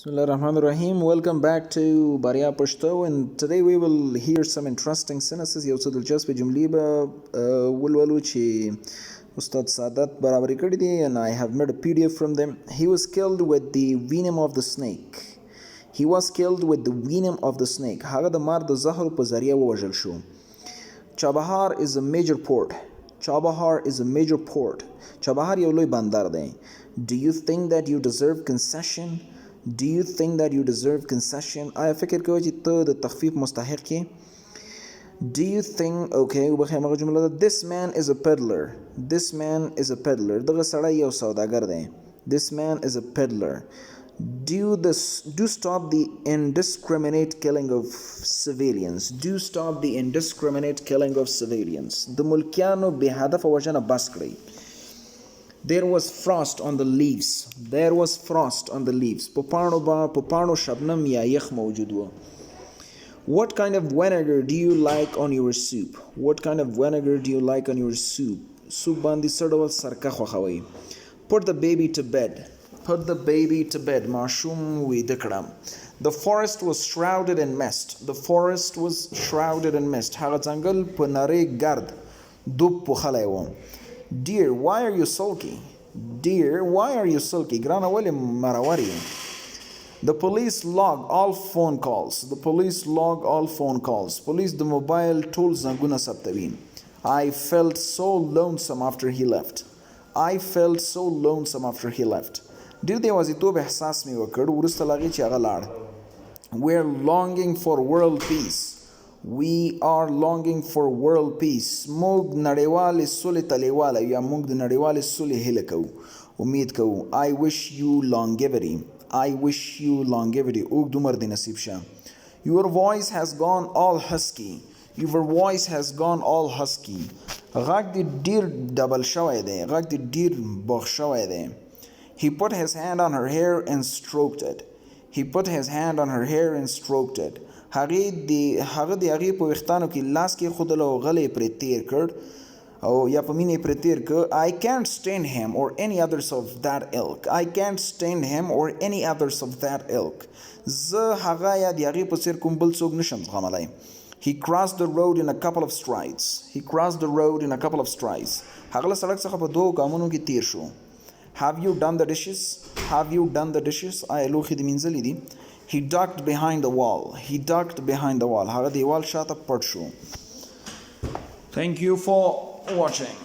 Bismillah ar-Rahman ar-Rahim. Welcome back to Bariya Pashto, and today we will hear some interesting sentences. یو څه دلچسپ جملې به ولولو چې Ustad Sadat برابرې کړې دي, and I have made a PDF from them. He was killed with the venom of the snake. He was killed with the venom of the snake. هغه د مار د زهر په ذریعه ووژل شو. Chabahar is a major port. Chabahar is a major port. Chabahar یو لوی بندر دی. Do you think that you deserve concession? Do you think that you deserve concession? آیا فکر کوئ چې ته د تخفیف مستحق یې؟ Do you think, okay, وبخیر هغه جمله ده. This man is a peddler. This man is a peddler. دغه سړی یو سوداګر دی. This man is a peddler. Do stop the indiscriminate killing of civilians. Do stop the indiscriminate killing of civilians. د ملکیانو بې هدفه وژنه بس کړئ. There was frost on the leaves. There was frost on the leaves. په پاڼو شبنم یا یخ موجود و. What kind of vinegar do you like on your soup? What kind of vinegar do you like on your soup? Soup باندې څه ډول سرکه خوښوئ. Put the baby to bed. Put the baby to bed. ماشوم ویده کړه. The forest was shrouded in mist. The forest was shrouded in mist. هغه ځنګل په نرۍ ګرد دوب پوښلی و. Dear, why are you sulky? Dear, why are you sulky? ګرانه ولې مرور یې؟ The police log all phone calls. The police log all phone calls. Police د موبایل ټول زنګونه ثبتوي. I felt so lonesome after he left. I felt so lonesome after he left. ډېر د یوازیتوب احساس مې وکړ وروسته له هغې چې هغه لاړ. We're longing for world peace. We are longing for world peace. موږ نړیوالې سولې ته لیواله یا موږ د نړیوالې سولې هیله کوو, امید کوو. I wish you longevity. I wish you longevity. اوږد عمر دې نصیب شه. Your voice has gone all husky. Your voice has gone all husky. غږ دې ډېر ډبل شوی دی. غږ دې ډېر بوخ شوی دی. He put his hand on her hair and stroked it. He put his hand on her hair and stroked it. هغه د هغې په ویښتانو کې لاس کېښودل او غلی یې پرې تېر کړ او یا په مینه یې پرې تېر کړ. I can't stand him or any others of that ilk. I can't stand him or any others of that ilk. زه هغه یا د هغې په څېر کوم بل څوک نشم زغملی. He crossed the road in a couple of strides. He crossed the road in a couple of strides. هغه له سړک څخه په 2 ګامونو کې تېر شو. Have you done the dishes? Have you done the dishes? آیا لوښي دې مینځلي دي؟ He ducked behind the wall. He ducked behind the wall. هغه دیوال شاته پټ شو. Thank you for watching.